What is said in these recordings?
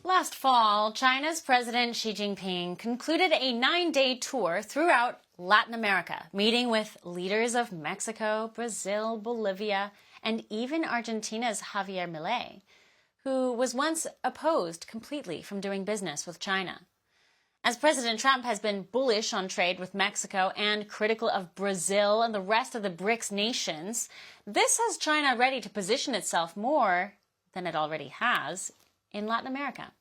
Last fall, China's President Xi Jinping concluded a 9-day tour throughout Latin America, meeting with leaders of Mexico, Brazil, Bolivia, and even Argentina's Javier Milei, who was once opposed completely from doing business with China. As President Trump has been bullish on trade with Mexico and critical of Brazil and the rest of the BRICS nations, this has China ready to position itself more than it already has in Latin America.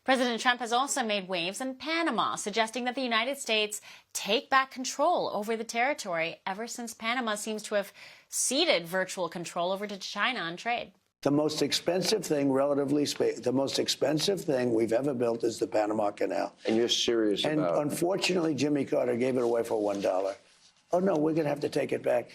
President Trump has also made waves in Panama, suggesting that the United States take back control over the territory ever since Panama seems to have ceded virtual control over to China on trade. The most expensive thing, the most expensive thing we've ever built is the Panama Canal. And you're serious about it? And unfortunately, Jimmy Carter gave it away for $1. Oh, no, we're going to have to take it back.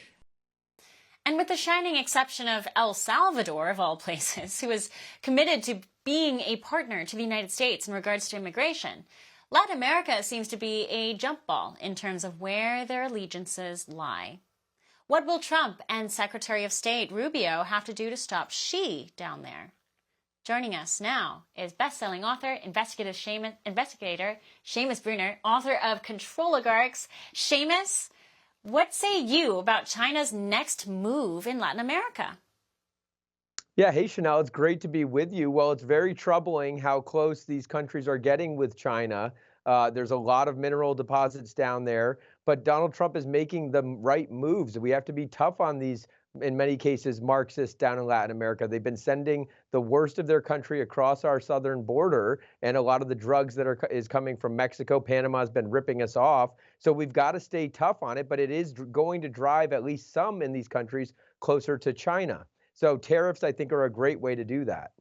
And with the shining exception of El Salvador, of all places, who is committed to being a partner to the United States in regards to immigration, Latin America seems to be a jump ball in terms of where their allegiances lie. What will Trump and Secretary of State Rubio have to do to stop Xi down there? Joining us now is best-selling author, investigator Seamus Bruner, author of Control Oligarchs. Seamus, what say you about China's next move in Latin America? Yeah, hey, Chanel, it's great to be with you. Well, it's very troubling how close these countries are getting with China. There's a lot of mineral deposits down there, but Donald Trump is making the right moves. We have to be tough on these, in many cases, Marxists down in Latin America. They've been sending the worst of their country across our southern border, and a lot of the drugs that is coming from Mexico. Panama has been ripping us off. So we've got to stay tough on it, but it is going to drive at least some in these countries closer to China. So tariffs, I think, are a great way to do that.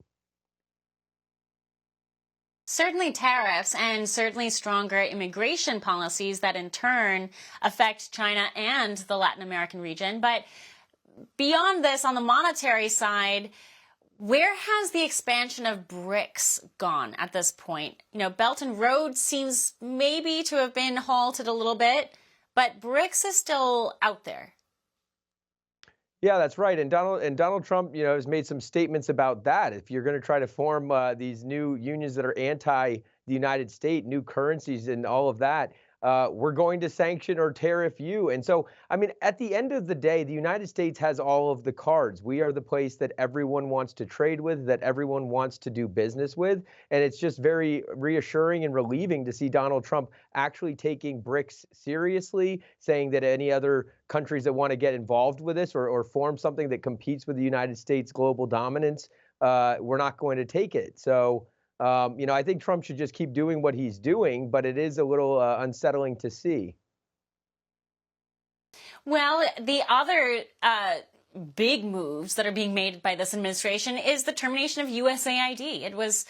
Certainly tariffs and certainly stronger immigration policies that in turn affect China and the Latin American region. But beyond this, on the monetary side, where has the expansion of BRICS gone at this point? You know, Belt and Road seems maybe to have been halted a little bit, but BRICS is still out there. Yeah, that's right. And Donald Trump, has made some statements about that. If you're going to try to form these new unions that are anti the United States, new currencies and all of that, we're going to sanction or tariff you. And so, I mean, at the end of the day, the United States has all of the cards. We are the place that everyone wants to trade with, that everyone wants to do business with. And it's just very reassuring and relieving to see Donald Trump actually taking BRICS seriously, saying that any other countries that want to get involved with this or form something that competes with the United States' global dominance, we're not going to take it. So, I think Trump should just keep doing what he's doing, but it is a little unsettling to see. Well, the other big moves that are being made by this administration is the termination of USAID. It was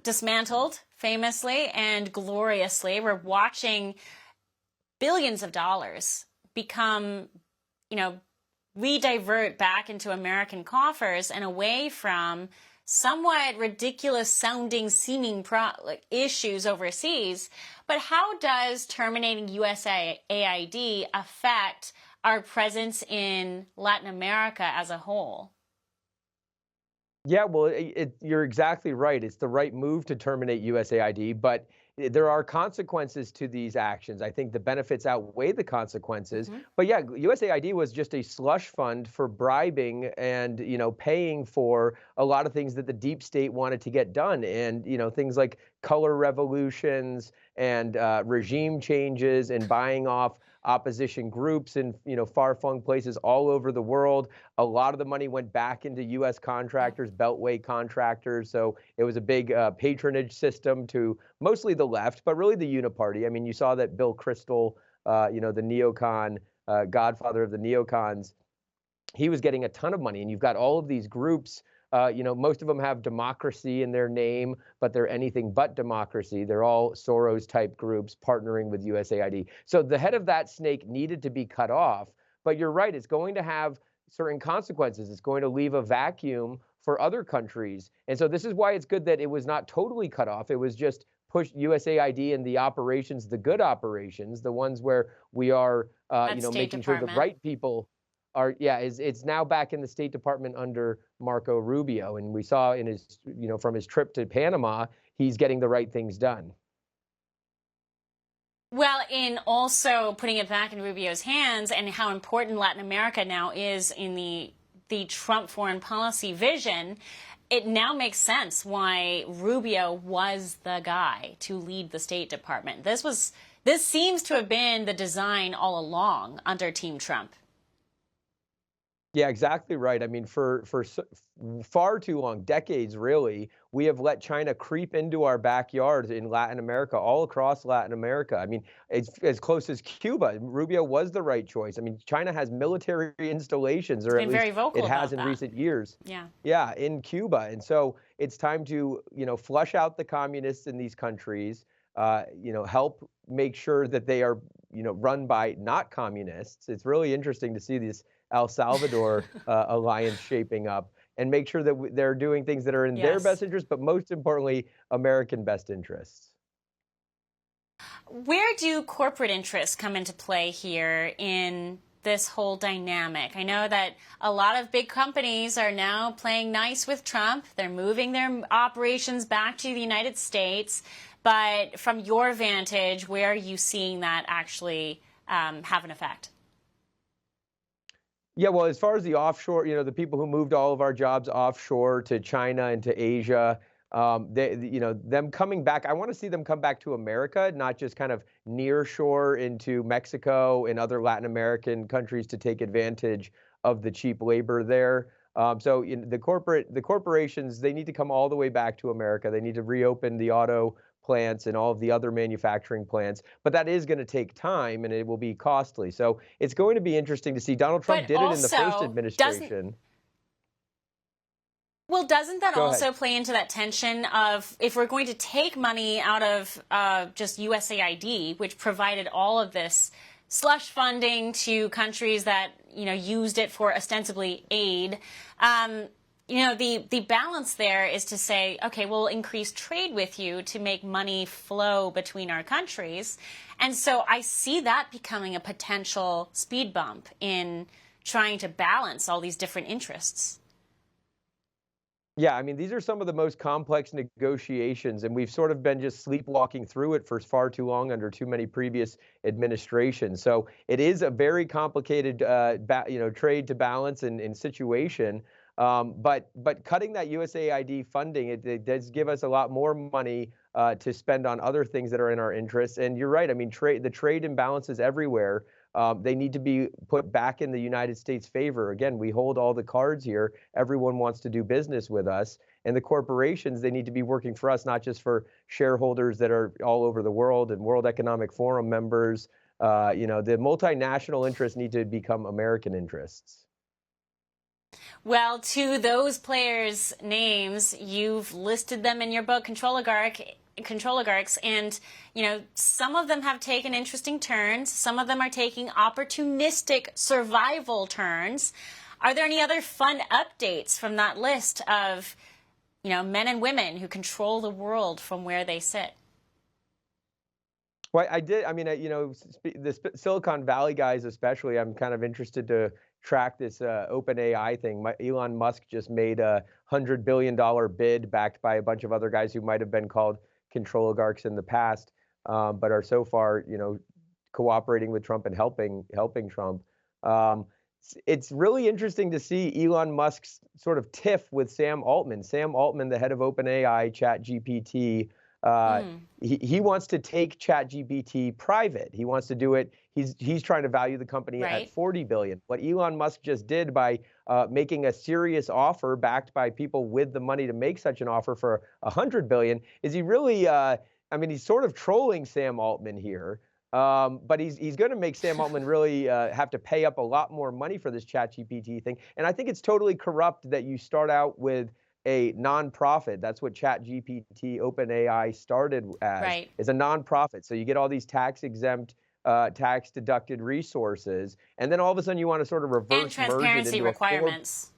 dismantled famously and gloriously. We're watching billions of dollars become, redivert back into American coffers and away from somewhat ridiculous sounding seeming issues overseas. But how does terminating USAID affect our presence in Latin America as a whole? Yeah, well, you're exactly right. It's the right move to terminate USAID, but there are consequences to these actions. I think the benefits outweigh the consequences. Mm-hmm. But yeah, USAID was just a slush fund for bribing and, paying for a lot of things that the deep state wanted to get done. And, things like color revolutions and regime changes and buying off opposition groups in, far-flung places all over the world. A lot of the money went back into U.S. contractors, Beltway contractors. So it was a big patronage system to mostly the left, but really the uniparty. I mean, you saw that Bill Kristol, the neocon, godfather of the neocons, he was getting a ton of money. And you've got all of these groups. Most of them have democracy in their name, but they're anything but democracy. They're all Soros-type groups partnering with USAID. So the head of that snake needed to be cut off. But you're right, it's going to have certain consequences. It's going to leave a vacuum for other countries. And so this is why it's good that it was not totally cut off. It was just pushed USAID and the operations, the good operations, the ones where we are, making sure the right people it's now back in the State Department under Marco Rubio, and we saw in his from his trip to Panama, he's getting the right things done. Well, in also putting it back in Rubio's hands, and how important Latin America now is in the Trump foreign policy vision, it now makes sense why Rubio was the guy to lead the State Department. This seems to have been the design all along under Team Trump. Yeah, exactly right. I mean, for far too long, decades really, we have let China creep into our backyard in Latin America, all across Latin America. I mean, as close as Cuba. Rubio was the right choice. I mean, China has military installations, or at least it has in recent years. Yeah, in Cuba. And so it's time to, flush out the communists in these countries, help make sure that they are, run by not communists. It's really interesting to see this El Salvador alliance shaping up, and make sure that they're doing things that are in their best interest, but most importantly, American best interests. Where do corporate interests come into play here in this whole dynamic? I know that a lot of big companies are now playing nice with Trump. They're moving their operations back to the United States. But from your vantage, where are you seeing that actually have an effect? Yeah, well, as far as the offshore, the people who moved all of our jobs offshore to China and to Asia, them coming back, I want to see them come back to America, not just kind of near shore into Mexico and other Latin American countries to take advantage of the cheap labor there. So the corporations, they need to come all the way back to America. They need to reopen the auto plants and all of the other manufacturing plants, but that is going to take time and it will be costly. So it's going to be interesting to see. Donald Trump did it in the first administration. Doesn't that also play into that tension of, if we're going to take money out of just USAID, which provided all of this slush funding to countries that used it for ostensibly aid, the balance there is to say, okay, we'll increase trade with you to make money flow between our countries. And so I see that becoming a potential speed bump in trying to balance all these different interests. Yeah, I mean, these are some of the most complex negotiations, and we've sort of been just sleepwalking through it for far too long under too many previous administrations. So it is a very complicated, trade to balance and situation. But cutting that USAID funding, it does give us a lot more money to spend on other things that are in our interests. And you're right. I mean, the trade imbalances everywhere. They need to be put back in the United States' favor. Again, we hold all the cards here. Everyone wants to do business with us. And the corporations, they need to be working for us, not just for shareholders that are all over the world and World Economic Forum members. The multinational interests need to become American interests. Well, to those players' names, you've listed them in your book, Control Oligarchs, and some of them have taken interesting turns. Some of them are taking opportunistic survival turns. Are there any other fun updates from that list of men and women who control the world from where they sit? Well, I did. I mean, the Silicon Valley guys especially, I'm kind of interested to track this OpenAI thing. Elon Musk just made a $100 billion bid backed by a bunch of other guys who might have been called control oligarchs in the past, but are so far, cooperating with Trump and helping Trump. It's really interesting to see Elon Musk's sort of tiff with Sam Altman. Sam Altman, the head of OpenAI, ChatGPT, he wants to take ChatGPT private. He wants to do it. He's trying to value the company at $40 billion. What Elon Musk just did by making a serious offer backed by people with the money to make such an offer for $100 billion is he really? He's sort of trolling Sam Altman here. But he's going to make Sam Altman really have to pay up a lot more money for this ChatGPT thing. And I think it's totally corrupt that you start out with a nonprofit. That's what ChatGPT OpenAI started as, is a nonprofit. So you get all these tax-exempt, tax-deducted resources, and then all of a sudden you want to sort of reverse and transparency requirements.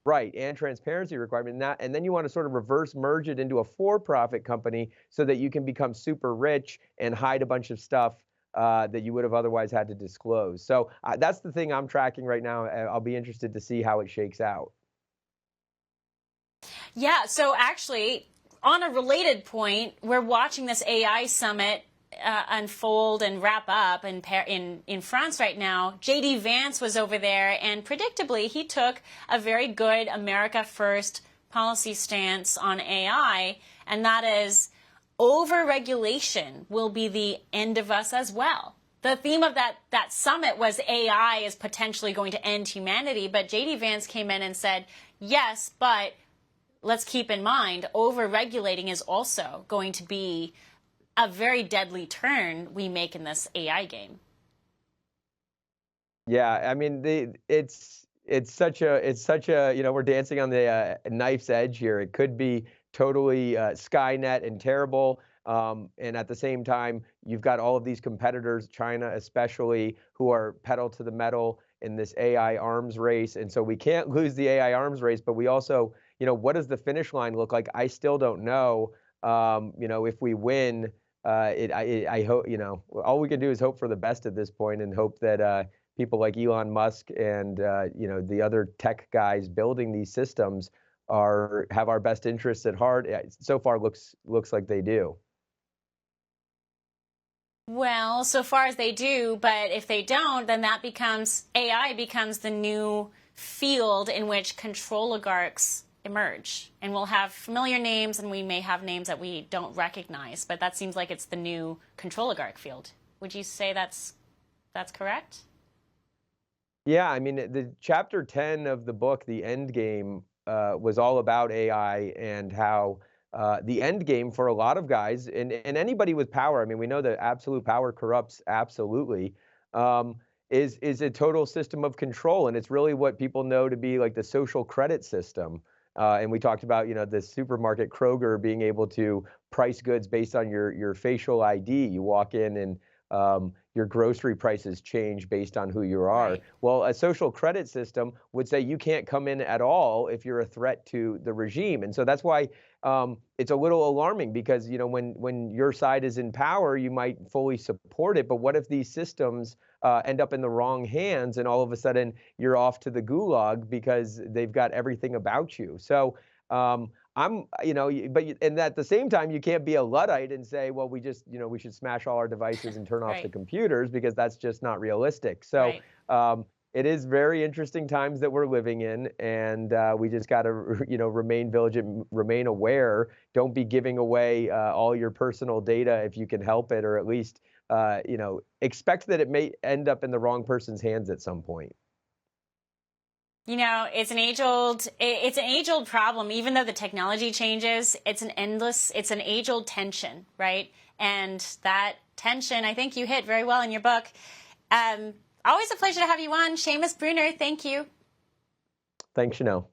And transparency requirement, and then you want to sort of reverse merge it into a for-profit company so that you can become super rich and hide a bunch of stuff that you would have otherwise had to disclose. So that's the thing I'm tracking right now. I'll be interested to see how it shakes out. Yeah, so actually, on a related point, we're watching this AI summit unfold and wrap up in France right now. J.D. Vance was over there, and predictably, he took a very good America First policy stance on AI, and that is over-regulation will be the end of us as well. The theme of that summit was AI is potentially going to end humanity, but J.D. Vance came in and said, yes, but let's keep in mind, over-regulating is also going to be a very deadly turn we make in this AI game. Yeah, I mean, it's such a we're dancing on the knife's edge here. It could be totally Skynet and terrible. And at the same time, you've got all of these competitors, China especially, who are pedal to the metal in this AI arms race. And so we can't lose the AI arms race, but we also, what does the finish line look like? I still don't know. If we win, I hope, all we can do is hope for the best at this point and hope that people like Elon Musk and, the other tech guys building these systems have our best interests at heart. So far looks like they do. Well, so far as they do, but if they don't, then AI becomes the new field in which control oligarchs emerge. And we'll have familiar names, and we may have names that we don't recognize, but that seems like it's the new control oligarch field. Would you say that's correct? Yeah, I mean, the chapter 10 of the book, The End Game, was all about AI and how the end game for a lot of guys and anybody with power, I mean, we know that absolute power corrupts absolutely, is a total system of control. And it's really what people know to be like the social credit system. And we talked about, the supermarket Kroger being able to price goods based on your facial ID. You walk in and your grocery prices change based on who you are. Right. Well, a social credit system would say you can't come in at all if you're a threat to the regime. And so that's why it's a little alarming because, when your side is in power, you might fully support it. But what if these systems end up in the wrong hands and all of a sudden you're off to the gulag because they've got everything about you? So and at the same time, you can't be a Luddite and say, well, we should smash all our devices and turn off the computers because that's just not realistic. So it is very interesting times that we're living in, and we just got to, remain vigilant, remain aware. Don't be giving away all your personal data if you can help it, or at least, expect that it may end up in the wrong person's hands at some point. It's an age-old problem. Even though the technology changes, it's an age-old tension, right? And that tension, I think you hit very well in your book. Always a pleasure to have you on. Seamus Bruner, thank you. Thanks, Chanel.